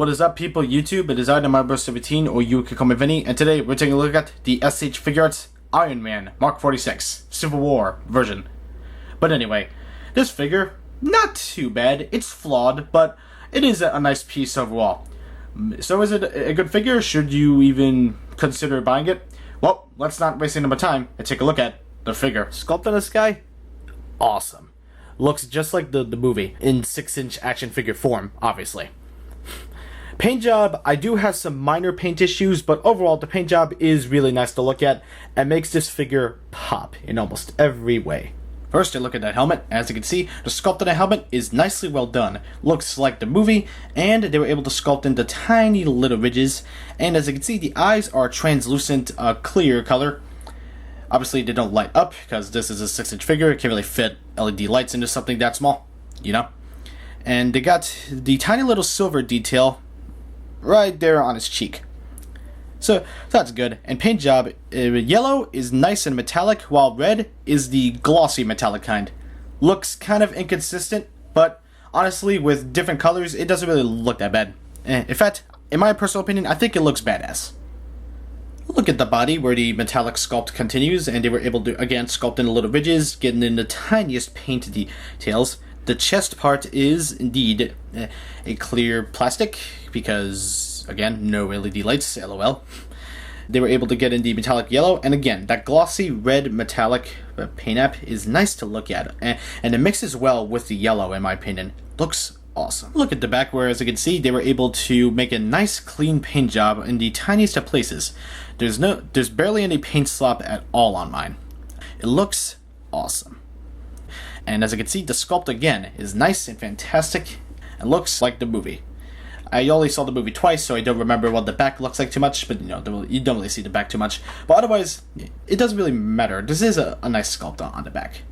What is up, people? YouTube, it is I, my 17, or you could call me Vinny, and today we're taking a look at the S.H.Figuarts Iron Man Mark 46 Civil War version. But anyway, this figure, not too bad. It's flawed, but it is a nice piece overall. So is it a good figure? Should you even consider buying it? Well, let's not waste any more time and take a look at the figure. Sculpt on this guy? Awesome. Looks just like the movie, in 6-inch action figure form, obviously. Paint job, I do have some minor paint issues, but overall the paint job is really nice to look at and makes this figure pop in almost every way. First, a look at that helmet. As you can see, the sculpt of the helmet is nicely well done. Looks like the movie, and they were able to sculpt in the tiny little ridges. And as you can see, the eyes are translucent, clear color. Obviously, they don't light up because this is a 6-inch figure. It can't really fit LED lights into something that small, you know? And they got the tiny little silver detail right there on his cheek. So that's good. And paint job, yellow is nice and metallic, while red is the glossy metallic kind. Looks kind of inconsistent, but honestly, with different colors, it doesn't really look that bad. In fact, in my personal opinion, I think it looks badass. Look at the body where the metallic sculpt continues, and they were able to, again, sculpt in the little ridges, getting in the tiniest paint details. The chest part is indeed a clear plastic because, again, no LED lights, lol. They were able to get in the metallic yellow, and again, that glossy red metallic paint app is nice to look at, and it mixes well with the yellow, in my opinion. Looks awesome. Look at the back where, as you can see, they were able to make a nice clean paint job in the tiniest of places. There's barely any paint slop at all on mine. It looks awesome. And as you can see, the sculpt again is nice and fantastic and looks like the movie. I only saw the movie twice, so I don't remember what the back looks like too much, but you don't really see the back too much. But otherwise, it doesn't really matter. This is a nice sculpt on the back.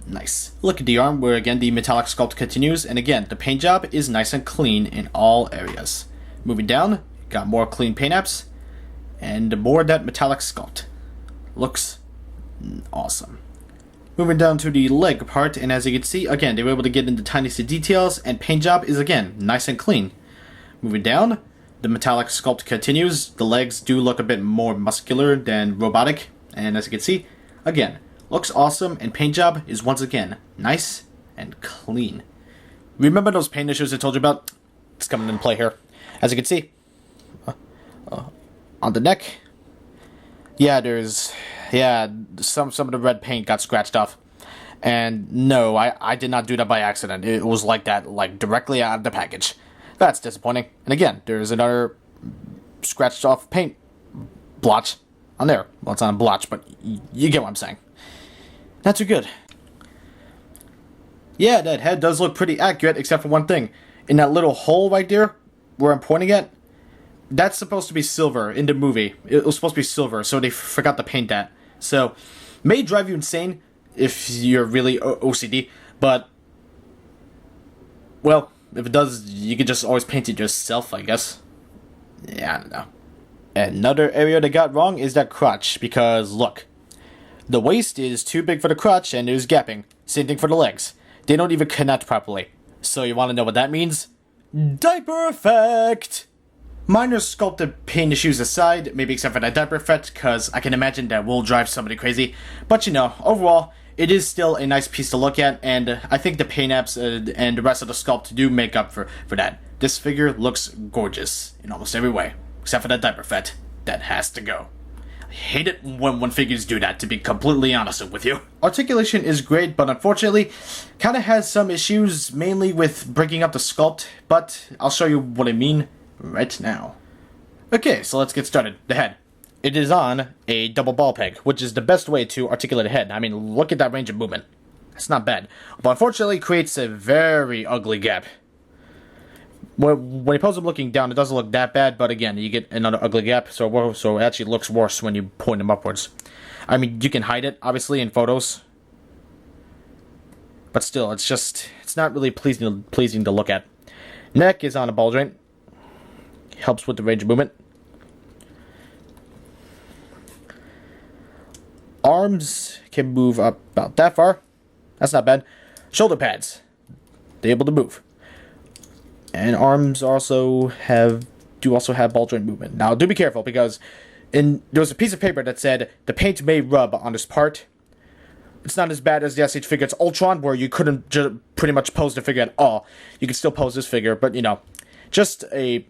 Nice. Look at the arm where again the metallic sculpt continues, and again the paint job is nice and clean in all areas. Moving down, got more clean paint apps, and more of that metallic sculpt. Looks awesome. Moving down to the leg part, and as you can see, again, they were able to get into the tiniest details, and paint job is, again, nice and clean. Moving down, the metallic sculpt continues. The legs do look a bit more muscular than robotic, and as you can see, again, looks awesome, and paint job is, once again, nice and clean. Remember those paint issues I told you about? It's coming into play here. As you can see, on the neck, some of the red paint got scratched off. And no, I did not do that by accident. It was like that, like directly out of the package. That's disappointing. And again, there's another scratched off paint blotch on there. Well, it's not a blotch, but you get what I'm saying. Not too good. Yeah, that head does look pretty accurate, except for one thing. In that little hole right there, where I'm pointing at, that's supposed to be silver in the movie. It was supposed to be silver, so they forgot to paint that. So, may drive you insane if you're really OCD, but, well, if it does, you can just always paint it yourself, I guess. Yeah, I don't know. Another area they got wrong is that crotch, because, look, the waist is too big for the crotch and there's gapping. Same thing for the legs. They don't even connect properly. So you want to know what that means? Diaper effect! Minor sculpted paint issues aside, maybe except for that diaper effect, because I can imagine that will drive somebody crazy. But overall, it is still a nice piece to look at, and I think the paint apps and the rest of the sculpt do make up for that. This figure looks gorgeous in almost every way, except for that diaper effect. That has to go. I hate it when figures do that, to be completely honest with you. Articulation is great, but unfortunately, kind of has some issues, mainly with breaking up the sculpt, but I'll show you what I mean right now. Okay, so let's get started. The head. It is on a double ball peg, which is the best way to articulate a head. I mean, look at that range of movement. It's not bad. But unfortunately, it creates a very ugly gap. When you pose them looking down, it doesn't look that bad, but again, you get another ugly gap, so it actually looks worse when you point them upwards. I mean, you can hide it, obviously, in photos. But still, it's not really pleasing to look at. Neck is on a ball joint. Helps with the range of movement. Arms can move up about that far. That's not bad. Shoulder pads. They're able to move. And arms also have ball joint movement. Now, do be careful, because there was a piece of paper that said the paint may rub on this part. It's not as bad as the S.H.Figuarts Ultron, where you couldn't pretty much pose the figure at all. You could still pose this figure, but, you know, just be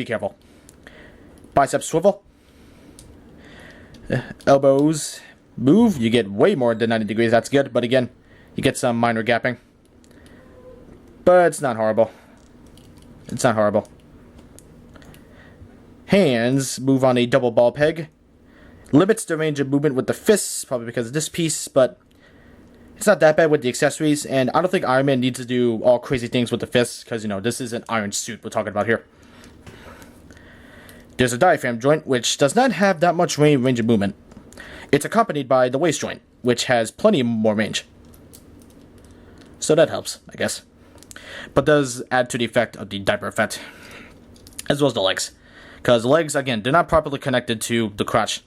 careful. Biceps swivel. Elbows move. You get way more than 90 degrees. That's good, but again, you get some minor gapping. But it's not horrible. It's not horrible. Hands move on a double ball peg. Limits the range of movement with the fists, probably because of this piece, but it's not that bad with the accessories, and I don't think Iron Man needs to do all crazy things with the fists, because, you know, this is an iron suit we're talking about here. There's a diaphragm joint, which does not have that much range of movement. It's accompanied by the waist joint, which has plenty more range. So that helps, I guess. But does add to the effect of the diaper effect, as well as the legs. Because the legs, again, they're not properly connected to the crotch.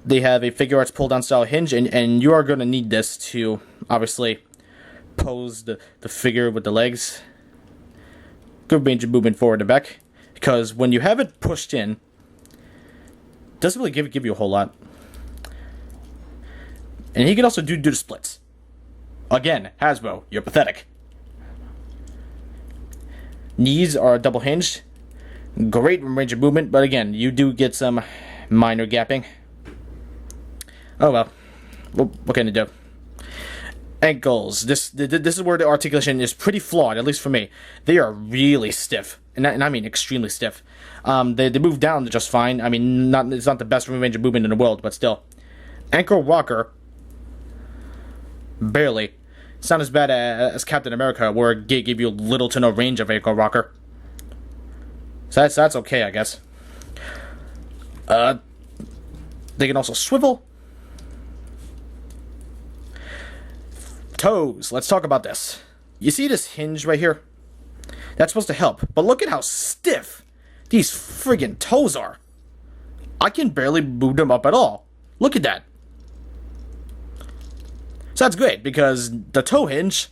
They have a Figuarts pull-down style hinge, and you are going to need this to, obviously, pose the figure with the legs. Good range of movement forward and back. Because when you have it pushed in, it doesn't really give you a whole lot. And he can also do the splits. Again, Hasbro, you're pathetic. Knees are double hinged. Great range of movement, but again, you do get some minor gapping. Oh well. What can you do? Ankles. This is where the articulation is pretty flawed, at least for me. They are really stiff, and I mean extremely stiff. They move down just fine. I mean, it's not the best range of movement in the world, but still. Ankle rocker. Barely. It's not as bad as Captain America, where it gave you little to no range of ankle rocker. So that's okay, I guess. They can also swivel. Toes. Let's talk about this. You see this hinge right here? That's supposed to help, but look at how stiff these friggin' toes are. I can barely move them up at all. Look at that. So that's great, because the toe hinge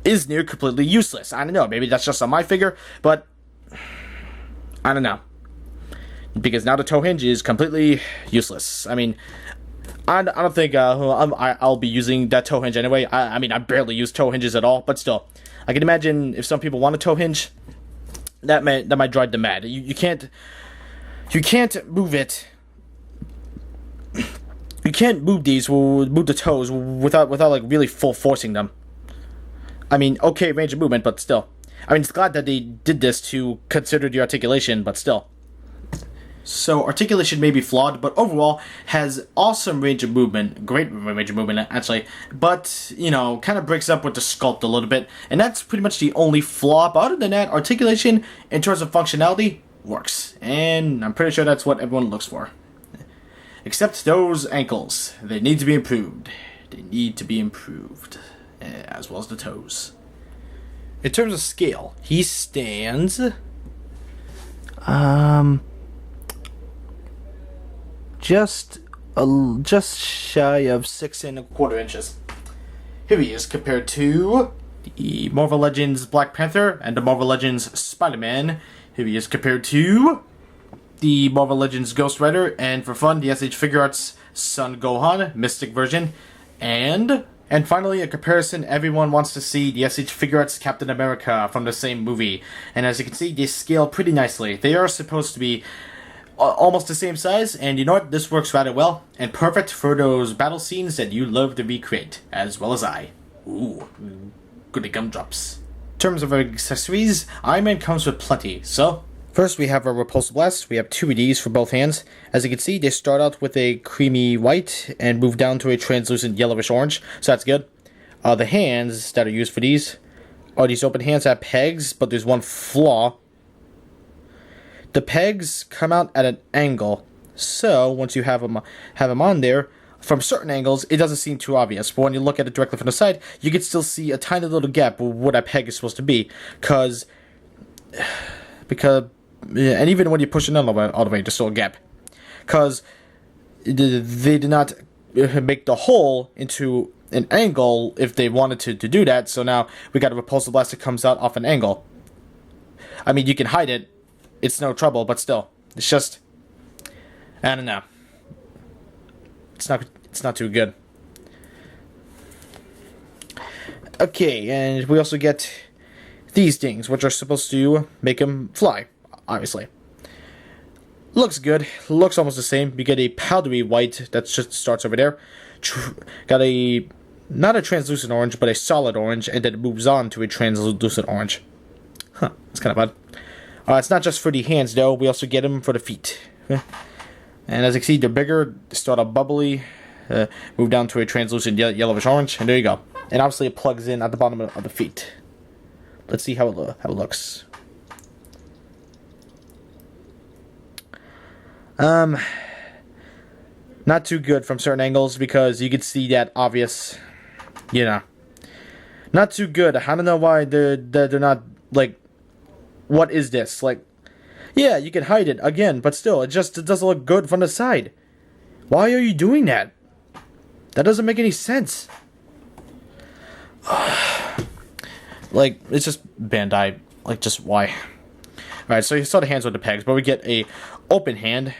is near completely useless. I don't know, maybe that's just on my figure, but I don't know. Because now the toe hinge is completely useless. I mean, I don't think I'll be using that toe hinge anyway. I mean, I barely use toe hinges at all, but still. I can imagine if some people want a toe hinge, that might drive them mad. You can't move it. You can't move the toes without like really full forcing them. I mean, okay, range of movement, but still. I mean, it's glad that they did this to consider the articulation, but still. So, articulation may be flawed, but overall has awesome range of movement. Great range of movement, actually. But, you know, kind of breaks up with the sculpt a little bit. And that's pretty much the only flaw. But other than that, articulation, in terms of functionality, works. And I'm pretty sure that's what everyone looks for. Except those ankles. They need to be improved. They need to be improved. As well as the toes. In terms of scale, he stands... Just shy of 6 1/4 inches. Here he is compared to the Marvel Legends Black Panther and the Marvel Legends Spider-Man. Here he is compared to the Marvel Legends Ghost Rider, and for fun, the S.H.Figuarts Son Gohan Mystic version, and finally a comparison everyone wants to see: the S.H.Figuarts Captain America from the same movie. And as you can see, they scale pretty nicely. They are supposed to be almost the same size, and you know what? This works rather well, and perfect for those battle scenes that you love to recreate, as well as I. Ooh, goody gumdrops. In terms of accessories, Iron Man comes with plenty, so... First, we have our Repulsor Blast. We have 2 of these for both hands. As you can see, they start out with a creamy white and move down to a translucent yellowish orange, so that's good. The hands that are used for these are these open hands that have pegs, but there's one flaw. The pegs come out at an angle, so once you have them on there, from certain angles, it doesn't seem too obvious. But when you look at it directly from the side, you can still see a tiny little gap where that peg is supposed to be. Because, and even when you push it all the way, there's still a gap. Because they did not make the hole into an angle if they wanted to do that. So now we got a repulsor blast that comes out off an angle. I mean, you can hide it. It's no trouble, but still. It's just... I don't know. It's not too good. Okay, and we also get these things, which are supposed to make them fly, obviously. Looks good. Looks almost the same. You get a powdery white that just starts over there. Got a... not a translucent orange, but a solid orange, and then it moves on to a translucent orange. Huh, that's kind of odd. It's not just for the hands, though. We also get them for the feet. And as you can see, they're bigger. They start out bubbly. Move down to a translucent yellowish orange, and there you go. And obviously it plugs in at the bottom of the feet. Let's see how it looks. Not too good from certain angles because you can see that obvious, you know. Not too good. I don't know why they're not, like, what is this? Like, yeah, you can hide it again, but still, it doesn't look good from the side. Why are you doing that? That doesn't make any sense. Like, it's just Bandai. Like, just why? Alright, so you saw the hands with the pegs, but we get a open hand.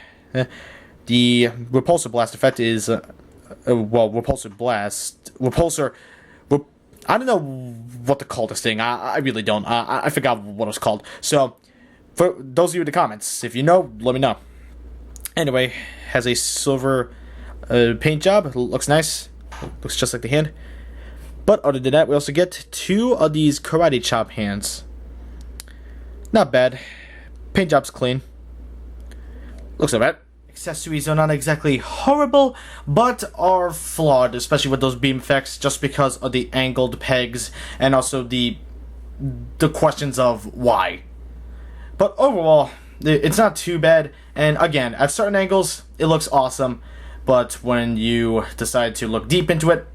The repulsor blast effect is, repulsor blast. I don't know what to call this thing. I really don't. I forgot what it was called. So, for those of you in the comments, if you know, let me know. Anyway, has a silver paint job. Looks nice. Looks just like the hand. But other than that, we also get 2 of these karate chop hands. Not bad. Paint job's clean. Looks not bad. Accessories are not exactly horrible, but are flawed, especially with those beam effects, just because of the angled pegs and also the questions of why. But overall, it's not too bad, and again, at certain angles, it looks awesome, but when you decide to look deep into it,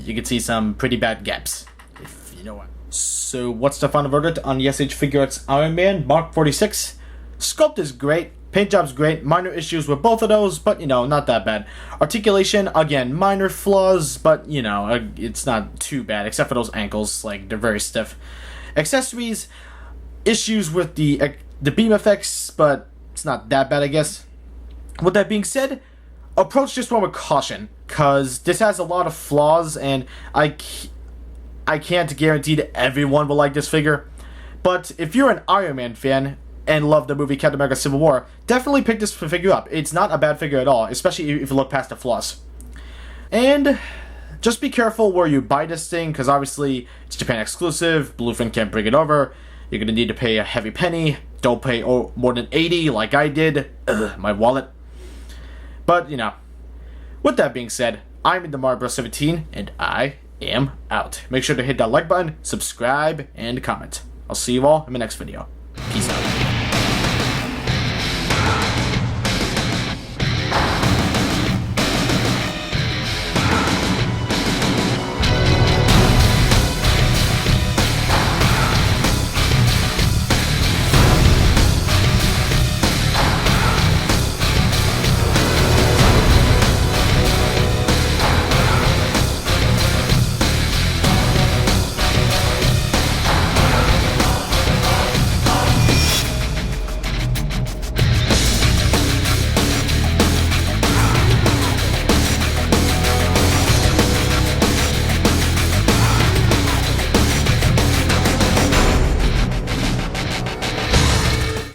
you can see some pretty bad gaps, if you know what. So what's the final verdict on the S.H.Figuarts Iron Man Mark 46? Sculpt is great. Paint job's great. Minor issues with both of those, but, you know, not that bad. Articulation, again, minor flaws, but, you know, it's not too bad, except for those ankles. Like, they're very stiff. Accessories, issues with the beam effects, but it's not that bad, I guess. With that being said, approach this one with caution, because this has a lot of flaws, and I can't guarantee that everyone will like this figure. But if you're an Iron Man fan and love the movie Captain America Civil War, definitely pick this figure up. It's not a bad figure at all, especially if you look past the flaws. And just be careful where you buy this thing, because obviously it's Japan exclusive, Bluefin can't bring it over, you're going to need to pay a heavy penny, don't pay more than 80 like I did, my wallet. But, you know, with that being said, I'm in the Mario 17, and I am out. Make sure to hit that like button, subscribe, and comment. I'll see you all in my next video. Peace out.